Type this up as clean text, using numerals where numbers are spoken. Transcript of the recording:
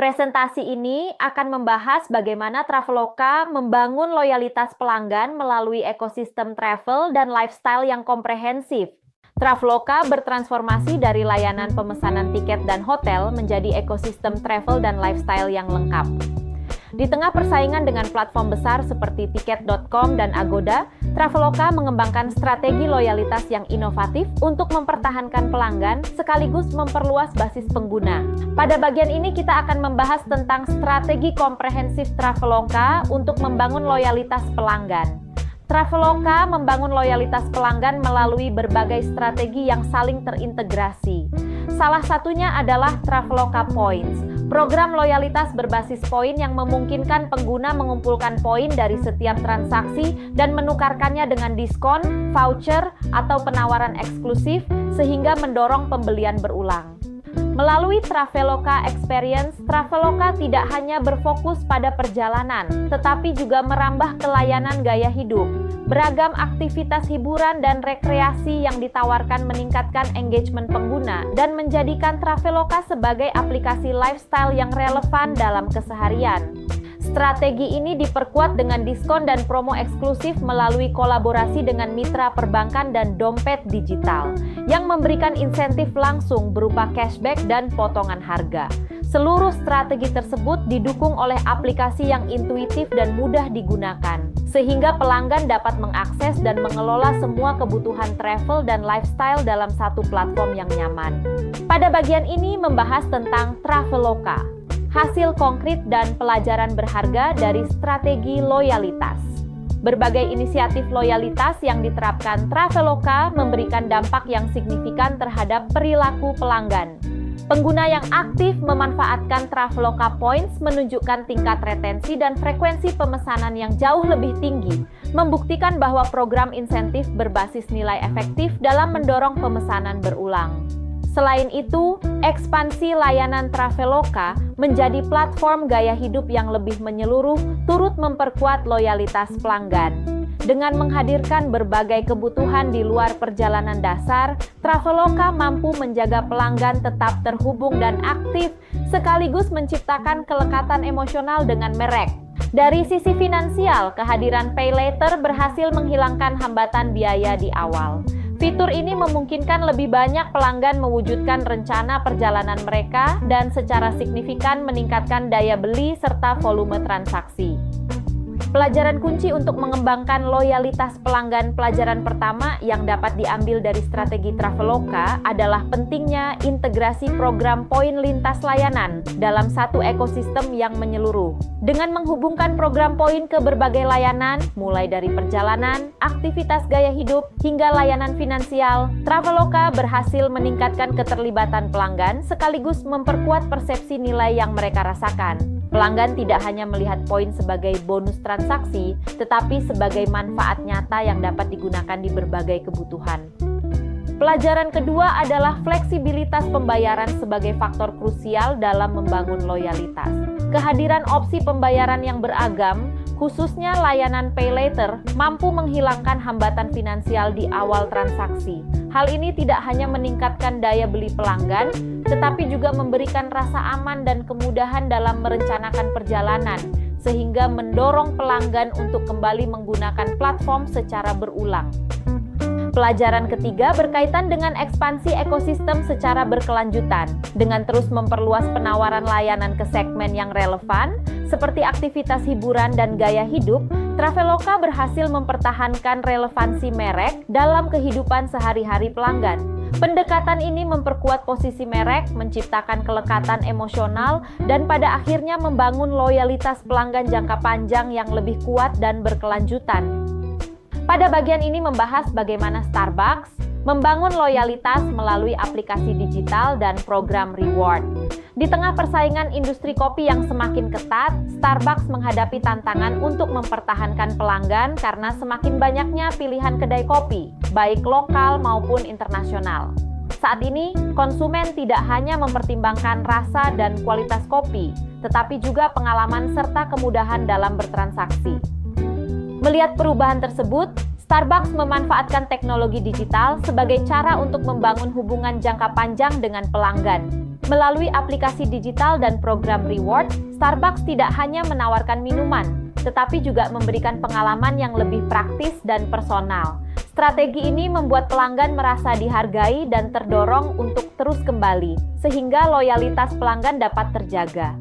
Presentasi ini akan membahas bagaimana Traveloka membangun loyalitas pelanggan melalui ekosistem travel dan lifestyle yang komprehensif. Traveloka bertransformasi dari layanan pemesanan tiket dan hotel menjadi ekosistem travel dan lifestyle yang lengkap. Di tengah persaingan dengan platform besar seperti Tiket.com dan Agoda, Traveloka mengembangkan strategi loyalitas yang inovatif untuk mempertahankan pelanggan sekaligus memperluas basis pengguna. Pada bagian ini kita akan membahas tentang strategi komprehensif Traveloka untuk membangun loyalitas pelanggan. Traveloka membangun loyalitas pelanggan melalui berbagai strategi yang saling terintegrasi. Salah satunya adalah Traveloka Points, program loyalitas berbasis poin yang memungkinkan pengguna mengumpulkan poin dari setiap transaksi dan menukarkannya dengan diskon, voucher, atau penawaran eksklusif sehingga mendorong pembelian berulang. Melalui Traveloka Experience, Traveloka tidak hanya berfokus pada perjalanan, tetapi juga merambah ke layanan gaya hidup. Beragam aktivitas hiburan dan rekreasi yang ditawarkan meningkatkan engagement pengguna dan menjadikan Traveloka sebagai aplikasi lifestyle yang relevan dalam keseharian. Strategi ini diperkuat dengan diskon dan promo eksklusif melalui kolaborasi dengan mitra perbankan dan dompet digital yang memberikan insentif langsung berupa cashback dan potongan harga. Seluruh strategi tersebut didukung oleh aplikasi yang intuitif dan mudah digunakan, sehingga pelanggan dapat mengakses dan mengelola semua kebutuhan travel dan lifestyle dalam satu platform yang nyaman. Pada bagian ini membahas tentang Traveloka, hasil konkret dan pelajaran berharga dari strategi loyalitas. Berbagai inisiatif loyalitas yang diterapkan Traveloka memberikan dampak yang signifikan terhadap perilaku pelanggan. Pengguna yang aktif memanfaatkan Traveloka Points menunjukkan tingkat retensi dan frekuensi pemesanan yang jauh lebih tinggi, membuktikan bahwa program insentif berbasis nilai efektif dalam mendorong pemesanan berulang. Selain itu, ekspansi layanan Traveloka menjadi platform gaya hidup yang lebih menyeluruh turut memperkuat loyalitas pelanggan. Dengan menghadirkan berbagai kebutuhan di luar perjalanan dasar, Traveloka mampu menjaga pelanggan tetap terhubung dan aktif, sekaligus menciptakan kelekatan emosional dengan merek. Dari sisi finansial, kehadiran Pay Later berhasil menghilangkan hambatan biaya di awal. Fitur ini memungkinkan lebih banyak pelanggan mewujudkan rencana perjalanan mereka dan secara signifikan meningkatkan daya beli serta volume transaksi. Pelajaran kunci untuk mengembangkan loyalitas pelanggan. Pelajaran pertama yang dapat diambil dari strategi Traveloka adalah pentingnya integrasi program poin lintas layanan dalam satu ekosistem yang menyeluruh. Dengan menghubungkan program poin ke berbagai layanan, mulai dari perjalanan, aktivitas gaya hidup, hingga layanan finansial, Traveloka berhasil meningkatkan keterlibatan pelanggan sekaligus memperkuat persepsi nilai yang mereka rasakan. Pelanggan tidak hanya melihat poin sebagai bonus transaksi, tetapi sebagai manfaat nyata yang dapat digunakan di berbagai kebutuhan. Pelajaran kedua adalah fleksibilitas pembayaran sebagai faktor krusial dalam membangun loyalitas. Kehadiran opsi pembayaran yang beragam, khususnya layanan Pay Later, mampu menghilangkan hambatan finansial di awal transaksi. Hal ini tidak hanya meningkatkan daya beli pelanggan, tetapi juga memberikan rasa aman dan kemudahan dalam merencanakan perjalanan, sehingga mendorong pelanggan untuk kembali menggunakan platform secara berulang. Pelajaran ketiga berkaitan dengan ekspansi ekosistem secara berkelanjutan. Dengan terus memperluas penawaran layanan ke segmen yang relevan, seperti aktivitas hiburan dan gaya hidup, Traveloka berhasil mempertahankan relevansi merek dalam kehidupan sehari-hari pelanggan. Pendekatan ini memperkuat posisi merek, menciptakan kelekatan emosional, dan pada akhirnya membangun loyalitas pelanggan jangka panjang yang lebih kuat dan berkelanjutan. Pada bagian ini membahas bagaimana Starbucks membangun loyalitas melalui aplikasi digital dan program reward. Di tengah persaingan industri kopi yang semakin ketat, Starbucks menghadapi tantangan untuk mempertahankan pelanggan karena semakin banyaknya pilihan kedai kopi, baik lokal maupun internasional. Saat ini, konsumen tidak hanya mempertimbangkan rasa dan kualitas kopi, tetapi juga pengalaman serta kemudahan dalam bertransaksi. Melihat perubahan tersebut, Starbucks memanfaatkan teknologi digital sebagai cara untuk membangun hubungan jangka panjang dengan pelanggan. Melalui aplikasi digital dan program reward, Starbucks tidak hanya menawarkan minuman, tetapi juga memberikan pengalaman yang lebih praktis dan personal. Strategi ini membuat pelanggan merasa dihargai dan terdorong untuk terus kembali, sehingga loyalitas pelanggan dapat terjaga.